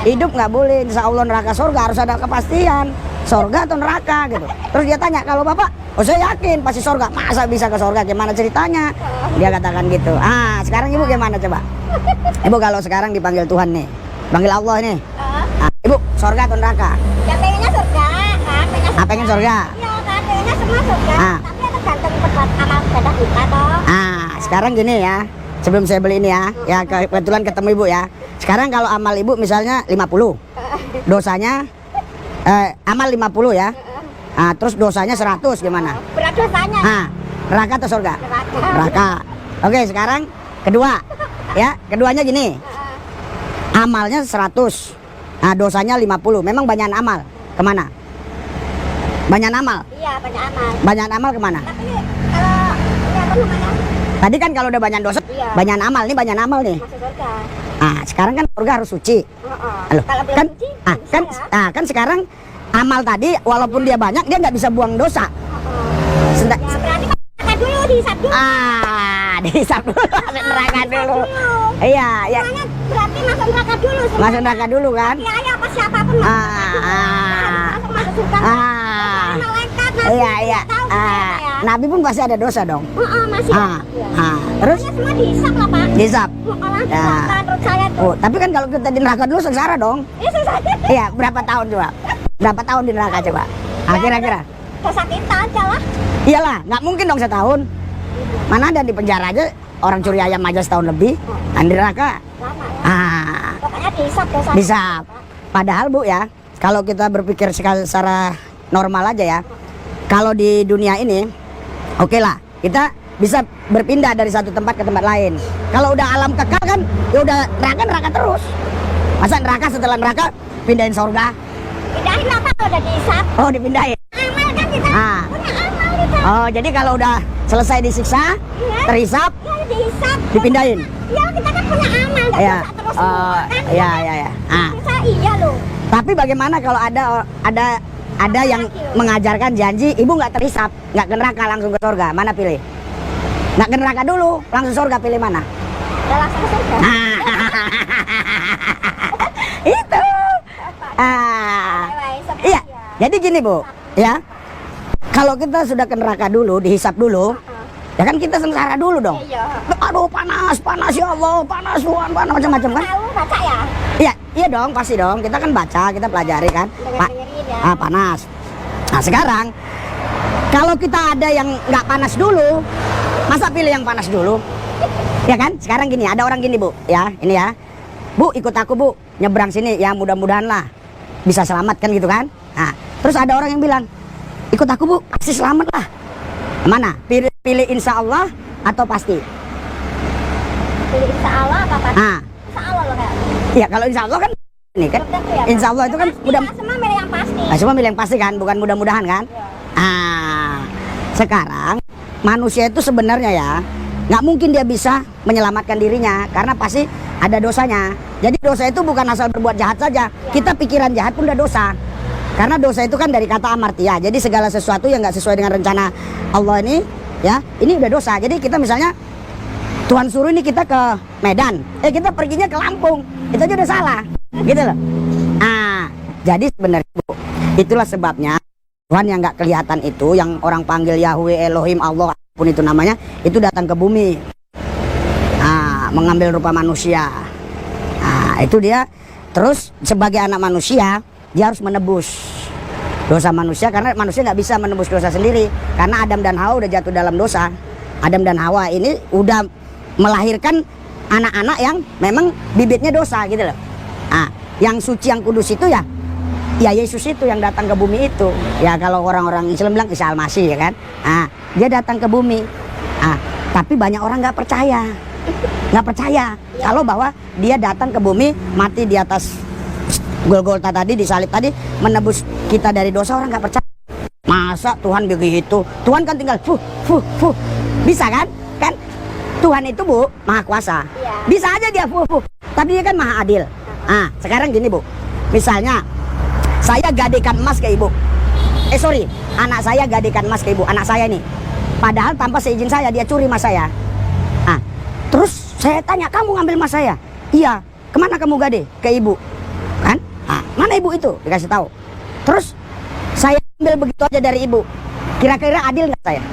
Hidup nggak boleh, insya Allah neraka surga, harus ada kepastian surga atau neraka gitu. Terus dia tanya, kalau bapak, oh saya yakin pasti surga. Masa bisa ke surga, gimana ceritanya? Dia katakan gitu. Ah, sekarang ibu gimana coba? Ibu kalau sekarang dipanggil Tuhan nih, panggil Allah nih, ibu surga atau neraka? Ya pengennya surga, kan? Pengen surga? Iya kan, pengennya semua surga. Tapi ya tergantung perbuatan amal ibadah kita toh. Sekarang gini ya, sebelum saya beli ini ya kebetulan ketemu ibu ya. Sekarang kalau amal ibu misalnya 50, dosanya amal 50 ya. Terus dosanya 100 gimana? Berat dosanya. Neraka atau surga? Neraka. Oke, sekarang kedua. Ya, keduanya gini. Amalnya 100. Dosanya 50. Memang banyak amal. Kemana? Banyak amal? Iya, banyak amal. Banyak amal kemana? Tapi kalau ini apa namanya? Tadi kan kalau udah banyak dosa, banyak amal. Ini banyak amal nih. Masuk surga. Sekarang kan surga harus suci. Loh, Kalau belum kan, suci, kan sekarang amal tadi walaupun dia banyak dia nggak bisa buang dosa. Ya, berarti makan dulu, dihisap dulu. Dihisap dulu, masuk neraka dulu. Iya, ya. Semuanya berarti masuk neraka dulu. Masuk neraka dulu kan? Ya, apa siapapun masuk surga. Malaikat nanti. Iya. Nabi pun pasti ada dosa dong. Masih. Terus? Semua dihisap lah Pak. Dihisap. Menurut saya tuh. Tapi kan kalau kita di neraka dulu sengsara dong. Iya, berapa tahun coba? Berapa tahun di neraka coba? Kira-kira? Dosa kita aja lah. Iyalah, nggak mungkin dong setahun. Mana ada di penjara aja orang curi ayam aja setahun lebih. Di neraka. Lama ya. Pokoknya dihisap dosa. Dihisap. Padahal Bu ya, kalau kita berpikir secara normal aja ya, kalau di dunia ini, oke lah, kita bisa berpindah dari satu tempat ke tempat lain. Kalau udah alam kekal kan, ya udah neraka terus. Masa neraka setelah neraka pindahin surga? Pindahin apa udah dihisap? Oh, dipindahin. Amal kan kita punya amal kita. Oh, jadi kalau udah selesai disiksa, terhisap, dihisap, dipindahin. Ya kita kan punya amal, Iya. terus Iya. Iya loh. Tapi bagaimana kalau ada yang mengajarkan janji ibu nggak terhisap, nggak ke neraka langsung ke surga, mana pilih? Nggak ke neraka dulu, langsung surga, pilih mana? Ya langsung ke surga. Itu. Iya. Jadi gini Bu, ya. Kalau kita sudah ke neraka dulu, dihisap dulu, ya kan kita sengsara dulu dong. Aduh panas ya Allah, panas Tuhan, panas macam-macam kan? Tahu baca ya? Iya dong, pasti dong. Kita kan baca, kita pelajari kan. Panas. Nah sekarang kalau kita ada yang nggak panas dulu, masa pilih yang panas dulu? Ya kan? Sekarang gini, ada orang gini Bu, ya ini ya. Bu ikut aku Bu, nyebrang sini ya, mudah-mudahan lah bisa selamat kan gitu kan? Nah terus ada orang yang bilang, ikut aku Bu, pasti selamat lah. Mana? Pilih insya Allah atau pasti? Pilih insya Allah apa pasti? Insya Allah loh kayak. Iya kalau insya Allah kan ini kan, insya Allah itu kan udah. Semua milih yang pasti. Semua milih yang pasti kan, bukan mudah-mudahan kan? Sekarang manusia itu sebenarnya ya nggak mungkin dia bisa menyelamatkan dirinya karena pasti ada dosanya. Jadi dosa itu bukan asal berbuat jahat saja. Kita pikiran jahat pun udah dosa. Karena dosa itu kan dari kata amartia. Jadi segala sesuatu yang nggak sesuai dengan rencana Allah ini, ya ini udah dosa. Jadi kita misalnya Tuhan suruh ini kita ke Medan, kita perginya ke Lampung, itu aja udah salah, gitu loh. Jadi sebenarnya Bu, itulah sebabnya Tuhan yang nggak kelihatan itu, yang orang panggil Yahweh, Elohim, Allah, apapun itu namanya, itu datang ke bumi, mengambil rupa manusia. Itu dia. Terus sebagai anak manusia, dia harus menebus dosa manusia karena manusia nggak bisa menebus dosa sendiri. Karena Adam dan Hawa udah jatuh dalam dosa. Adam dan Hawa ini udah melahirkan anak-anak yang memang bibitnya dosa gitu loh. Yang suci, yang kudus itu ya Yesus itu yang datang ke bumi itu. Ya kalau orang-orang Islam bilang Isa Al-Masih ya kan. Dia datang ke bumi. Tapi banyak orang nggak percaya. Kalau bahwa dia datang ke bumi, mati di atas Golgota tadi, disalib tadi, menebus kita dari dosa, orang nggak percaya. Masa Tuhan begitu? Tuhan kan tinggal bisa kan? Kan Tuhan itu Bu maha kuasa. Bisa aja dia tapi dia kan maha adil. Sekarang gini Bu, misalnya saya gadekan emas ke ibu. Anak saya gadekan emas ke ibu, anak saya nih. Padahal tanpa seizin saya dia curi emas saya. Terus saya tanya, kamu ngambil emas saya? Iya. Kemana kamu gade? Ke ibu. kan? Mana ibu itu? Dikasih tahu. Terus saya ambil begitu aja dari ibu. Kira-kira adil nggak saya?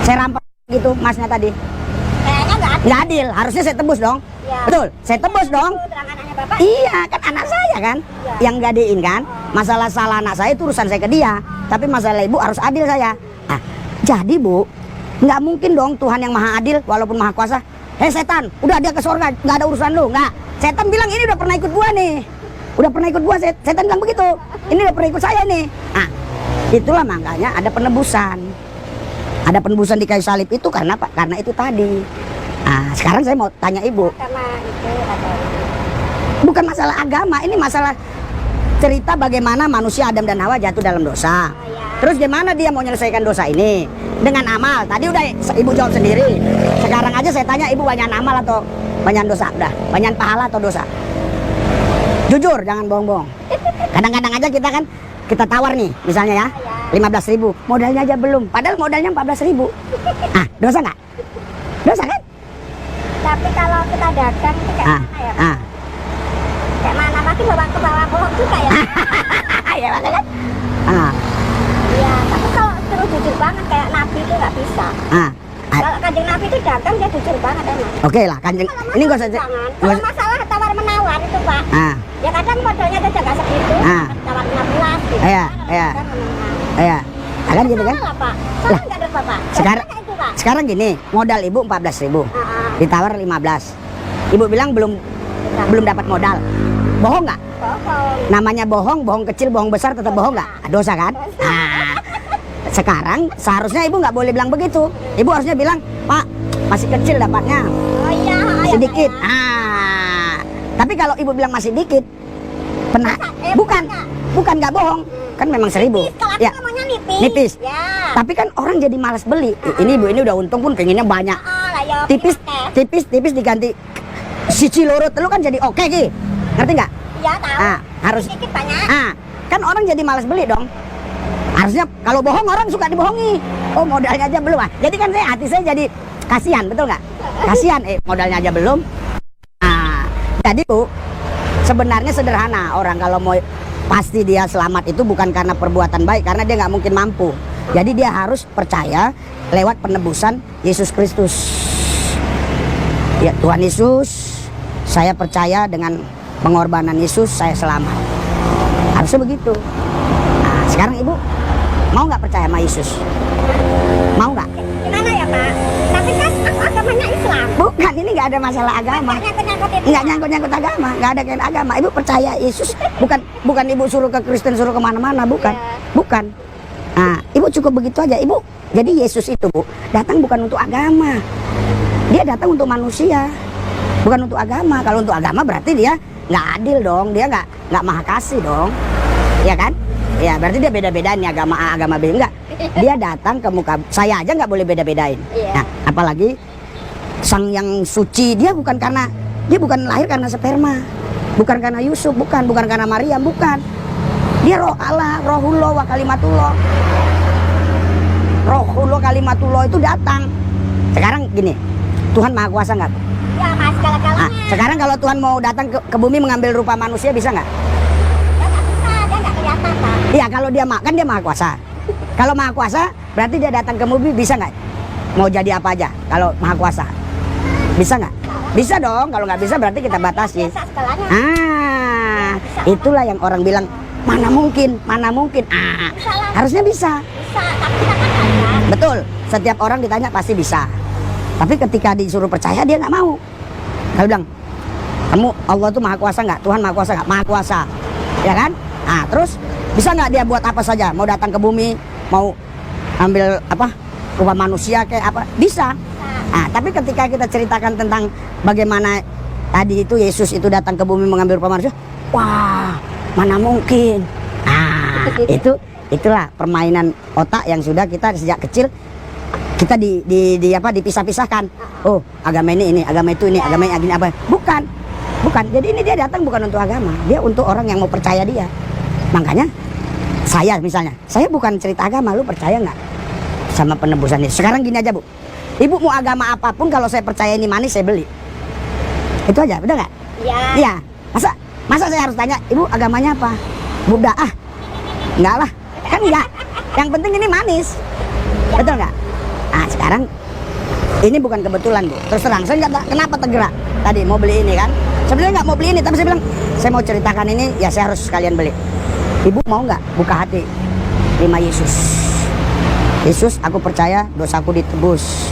Saya rampas gitu masnya tadi. Kayaknya Nggak adil. Harusnya saya tebus dong. Ya. Betul. Saya tebus dong. Itu terang anaknya bapak. Iya, kan anak saya kan yang gadein kan. Masalah salah anak saya itu urusan saya ke dia. Tapi masalah ibu harus adil saya. Jadi bu, nggak mungkin dong Tuhan yang maha adil walaupun maha kuasa. Hei setan, udah dia ke surga, nggak ada urusan lu, nggak. Setan bilang ini udah pernah ikut gua nih. Udah pernah ikut gua, setan bilang begitu. Ini udah pernah ikut saya nih. Itulah makanya ada penebusan. Ada penebusan di kayu salib itu karena apa? Karena itu tadi. Sekarang saya mau tanya ibu. Karena itu atau Bukan masalah agama, ini masalah cerita bagaimana manusia Adam dan Hawa jatuh dalam dosa. Terus gimana dia mau menyelesaikan dosa ini? Dengan amal. Tadi udah ibu jawab sendiri. Sekarang aja saya tanya ibu banyak amal atau banyak dosa? Udah, banyak pahala atau dosa? Jujur, jangan bohong-bohong. Kadang-kadang aja kita kan kita tawar nih, misalnya ya, 15.000. Modalnya aja belum, padahal modalnya 14.000. Dosa nggak? Dosa kan? tapi kalau kita dagang itu kayak mana ya Pak? Kayak mana pasti bawa ke bawah bohong juga ya. Ya mana kan? Iya, tapi kalau suruh jujur banget kayak Nabi itu nggak bisa. Kalau kanjeng Nabi itu dagang dia jujur banget emang. Oke lah, kanjeng. Ini gak usah. Kalau masalah tawar menawar itu Pak, ya kadang modalnya aja nggak segitu, tawar 15 gitu. Iya, kan gitu kan? Salah Pak, salah nggak ada Bapak. Sekarang gini, modal ibu 14.000, ditawar 15. Ibu bilang belum dapat modal. Bohong nggak? Bohong. Namanya bohong, bohong kecil, bohong besar tetap bohong nggak? Dosa kan? Sekarang seharusnya ibu nggak boleh bilang begitu. Ibu harusnya bilang, Pak, masih kecil dapatnya. Oh iya, Masih dikit. Tapi kalau ibu bilang masih dikit, bukan nggak bohong, kan memang 1.000. Ya. Nipis. Ya. Tapi kan orang jadi malas beli. Ini ibu ini udah untung pun pengennya banyak. Tipis diganti siji loro telu kan jadi oke Ki. Ngerti nggak? Iya tahu. Harus sedikit banyak. Kan orang jadi malas beli dong. Harusnya kalau bohong orang suka dibohongi. Oh modalnya aja belum. Jadi kan hati saya jadi kasihan, betul nggak? Kasihan, modalnya aja belum. Jadi Bu, sebenarnya sederhana, orang kalau mau pasti dia selamat itu bukan karena perbuatan baik, karena dia nggak mungkin mampu. Jadi dia harus percaya lewat penebusan Yesus Kristus. Ya Tuhan Yesus, saya percaya dengan pengorbanan Yesus saya selamat. Harusnya begitu. Sekarang ibu mau nggak percaya sama Yesus? Mau nggak? Gimana ya Pak? Tapi kan agamanya Islam. Bukan, ini nggak ada masalah agama. Nggak nyangkut agama, nggak ada kain agama. Ibu percaya Yesus, bukan ibu suruh ke Kristen, suruh kemana-mana, bukan, bukan. Ibu cukup begitu aja, ibu. Jadi Yesus itu Bu datang bukan untuk agama, dia datang untuk manusia, bukan untuk agama. Kalau untuk agama berarti dia nggak adil dong, dia nggak maha kasih dong, ya kan? Ya berarti dia beda-bedain nih agama A, agama B. Enggak, dia datang ke muka saya aja nggak boleh beda-bedain. Nah, apalagi sang yang suci, dia bukan lahir karena sperma, bukan karena Yusuf, bukan karena Maria, bukan. Dia roh Allah, rohullah wa kalimatullah. Rohullah kalimatullah itu datang. Sekarang gini, Tuhan maha kuasa nggak? Ya Mas, segala-galanya. Sekarang kalau Tuhan mau datang ke bumi mengambil rupa manusia bisa nggak? Dia nggak kelihatan Pak. Iya, kalau dia kan dia maha kuasa. Kalau maha kuasa berarti dia datang ke bumi bisa nggak? Mau jadi apa aja kalau maha kuasa? Bisa nggak? Bisa dong. Kalau nggak bisa berarti kita batasi. Itulah yang orang bilang mana mungkin. Harusnya bisa. Tapi kita kan ada. Betul. Setiap orang ditanya pasti bisa. Tapi ketika disuruh percaya dia nggak mau. Kalau bilang, kamu Allah tuh maha kuasa nggak? Tuhan maha kuasa nggak? Maha kuasa, ya kan? Terus bisa nggak dia buat apa saja? Mau datang ke bumi, mau ambil rupa manusia kayak apa? Bisa. Tapi ketika kita ceritakan tentang bagaimana tadi itu Yesus itu datang ke bumi mengambil rupa manusia, wah, mana mungkin? Itulah permainan otak yang sudah kita sejak kecil kita dipisah-pisahkan. Oh, agama ini, agama itu ini, agama ini apa? Bukan. Jadi ini dia datang bukan untuk agama, dia untuk orang yang mau percaya dia. Makanya saya misalnya, saya bukan cerita agama, lu percaya nggak sama penebusan ini? Sekarang gini aja Bu, ibu mau agama apapun kalau saya percaya ini manis saya beli. Itu aja, betul nggak? Iya. Iya. Masa Masa saya harus tanya, ibu agamanya apa? Buddha. Ah, enggak lah, kan enggak. Yang penting ini manis, betul nggak? Ah, sekarang ini bukan kebetulan, Bu. Terus terang, saya nggak kenapa tergerak tadi mau beli ini kan. Sebenarnya nggak mau beli ini, tapi saya bilang saya mau ceritakan ini, ya saya harus sekalian beli. Ibu mau nggak buka hati, terima Yesus? Yesus, aku percaya dosaku ditebus.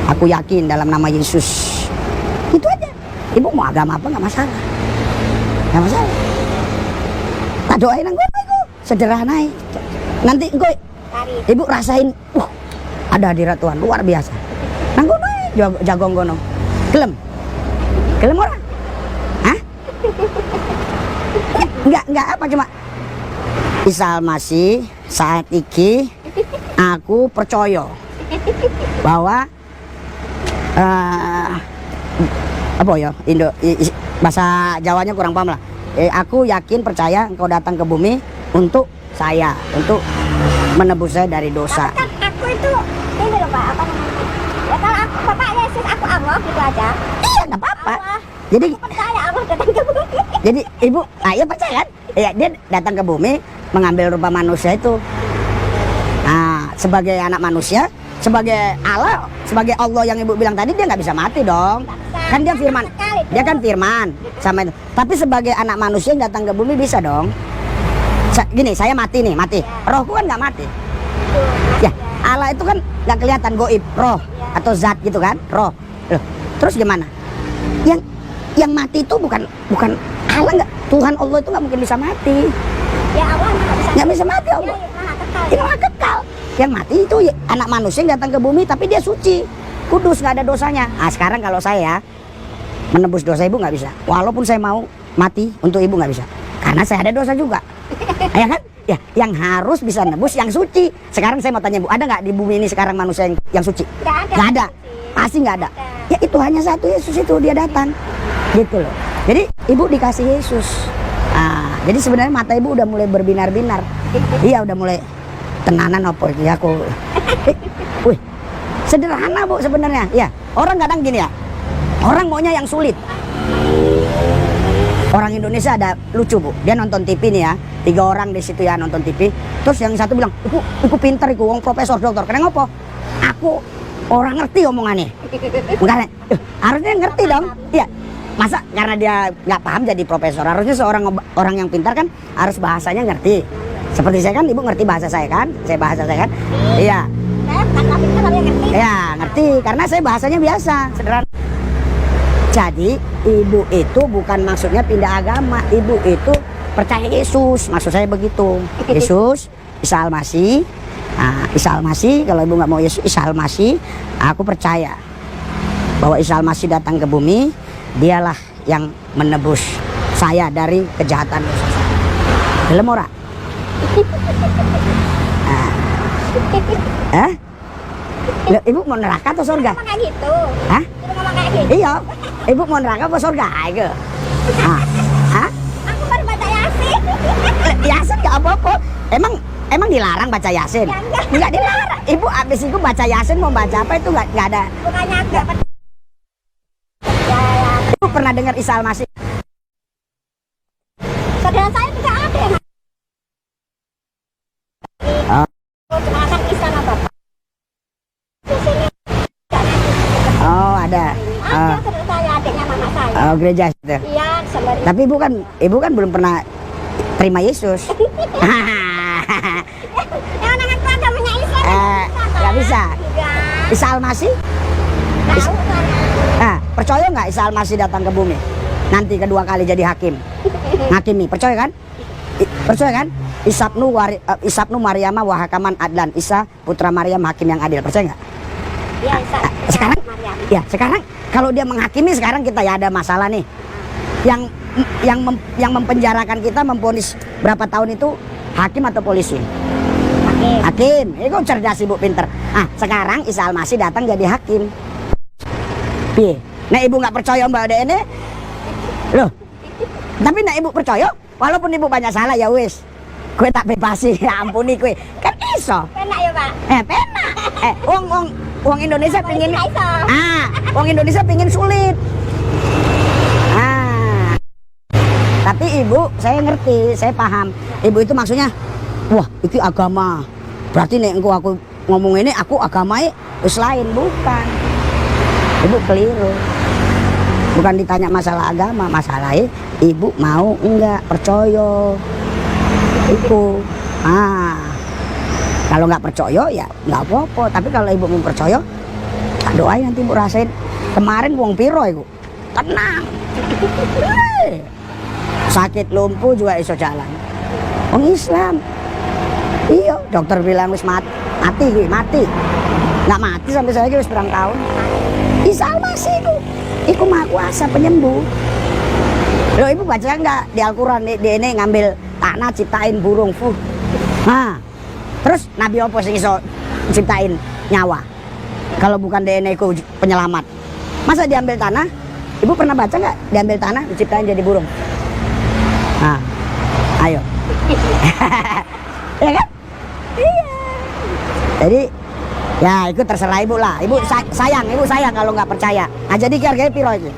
Aku yakin dalam nama Yesus. Itu aja. Ibu mau agama apa nggak masalah, nggak masalah. Tak doain gue, sederhana. Nanti gue, ibu rasain, ada hadirat Tuhan luar biasa. Nanggono jagong gono. Gelem. Gelem orang? Hah? Enggak apa cuma Isa Almasih saat iki aku percaya bahwa apa ya bahasa Jawanya kurang paham lah. Aku yakin percaya engkau datang ke bumi untuk saya, untuk menebus saya dari dosa. Tapi kan aku itu ini loh Pak, apa namanya? Ya kalau aku Bapak Yesus, aku Allah gitu aja. Iya, nggak apa-apa. Allah. Jadi Aku percaya Allah datang ke bumi. jadi ibu, ya percaya kan? Ya, dia datang ke bumi mengambil rupa manusia itu. Nah, sebagai anak manusia, sebagai Allah yang ibu bilang tadi, dia nggak bisa mati dong. Kan dia firman, dia kan firman sama itu. Tapi sebagai anak manusia yang datang ke bumi bisa dong. Gini, saya mati nih, mati. Rohku kan nggak mati. Ya, Allah itu kan nggak kelihatan, goib, roh atau zat gitu kan, roh. Loh, terus gimana? Yang mati itu bukan Allah, nggak, Tuhan Allah itu nggak mungkin bisa mati. Ya Allah Nggak bisa mati Allah. Dia maha kekal. Yang mati itu ya, anak manusia yang datang ke bumi, tapi dia suci, kudus, nggak ada dosanya. Nah, sekarang kalau saya menebus dosa ibu nggak bisa. Walaupun saya mau mati untuk ibu nggak bisa, karena saya ada dosa juga. Ya kan? Ya, yang harus bisa nebus yang suci. Sekarang saya mau tanya Bu, ada nggak di bumi ini sekarang manusia yang suci? Nggak ada. Pasti nggak ada. Ya itu hanya satu Yesus, itu dia datang. Gitu loh. Jadi ibu dikasih Yesus. Nah, jadi sebenarnya mata ibu udah mulai berbinar-binar. Iya, udah mulai tenanan apa ya aku. Wih, sederhana Bu sebenarnya. Ya, orang kadang gini ya. Orang maunya yang sulit. Orang Indonesia ada lucu Bu, dia nonton TV nih ya, 3 orang di situ ya nonton TV. Terus yang satu bilang, iku pinter, iku wong profesor dokter. Kenapa ngopo? Aku orang ngerti omongannya. Enggak, harusnya ngerti dong. Iya, masa karena dia nggak paham jadi profesor? Harusnya seorang orang yang pintar kan harus bahasanya ngerti. Seperti saya kan, ibu ngerti bahasa saya kan? Saya bahasa saya kan? Iya. Saya bukan pintar tapi ngerti. Iya, ngerti karena saya bahasanya biasa, sederhana. Jadi ibu itu bukan maksudnya pindah agama, ibu itu percaya Yesus, maksud saya begitu. Yesus, Isa Almasih. Nah, Isa Almasih, kalau ibu nggak mau Yesus, Isa Almasih, aku percaya bahwa Isa Almasih datang ke bumi, dialah yang menebus saya dari kejahatan dosa saya. Gelem ora? Loh, ibu mau neraka atau surga? Ngomong kayak gitu. Hah? Ibu ngomong kayak gitu. Iya, ibu mau neraka apa surga? Ayo. Hah? Aku baru baca Yasin. Yasin gak apa-apa. Emang dilarang baca Yasin? Ya, enggak. Enggak dilarang. Ibu abis itu baca Yasin mau baca apa itu nggak ada. Bukannya agak Ibu pernah dengar Isa Almasih? saudara saya juga ada yang cuma kan Isa sama Bapak. Di sini Oh, ada. ada saudara saya, adiknya mama saya. Oh, gereja itu. Iya, sembari. Tapi ibu kan belum pernah terima Yesus. Yang anak agamanya Islam Nggak bisa. Enggak. Isa Almasih? Tahu saya. Percaya nggak Isa Almasih datang ke bumi? Nanti kedua kali jadi hakim. Hakimi, percaya kan? Percaya kan? Isabnu Maryama wahakaman adlan. Isa putra Maryam hakim yang adil. Percaya nggak? Iya, Isa. Sekarang? Maryam. Ya, sekarang kalau dia menghakimi, sekarang kita ya ada masalah nih. Yang mempenjarakan kita, memvonis berapa tahun itu hakim atau polisi? Hakim. Ini kok cerdas ibu, pinter. Sekarang Isa Almasih datang jadi hakim. Piye? Nah, ibu nggak percaya Mbak Ade ini? Loh. Tapi nah ibu percaya, walaupun ibu banyak salah ya wis. Kue tak bebasi, ya ampuni kue. Kan iso. Penak ya, Pak. Penak. Wong Indonesia pingin. Polisi iso. Wong Indonesia pingin sulit. Tapi ibu, saya ngerti, saya paham. Ibu itu maksudnya, wah, itu agama. Berarti nih aku ngomong ini, aku agamanya wis lain, bukan. Ibu keliru. Bukan ditanya masalah agama, masalahnya ibu mau enggak percaya. Itu. Kalau nggak percaya ya nggak apa-apa. Tapi kalau ibu mau percaya, tak doain nanti ibu rasain. Kemarin wong piro ibu, tenang. Sakit lumpuh juga iso jalan. Wong Islam. Iya, dokter bilang wis mati, mati. Nggak mati sampai saya wis berang tahun. Isa masih iku maha kuasa penyembuh. Loh ibu baca nggak di Al-Quran di ini ngambil tanah ciptain burung terus Nabi apa sing iso ciptain nyawa kalau bukan DNA ku penyelamat? Masa diambil tanah? Ibu pernah baca nggak diambil tanah diciptain jadi burung? Ayo. Ya kan? Iya. Jadi ya itu terserah ibu lah. Ibu sayang kalau nggak percaya. Jadi harganya piro itu?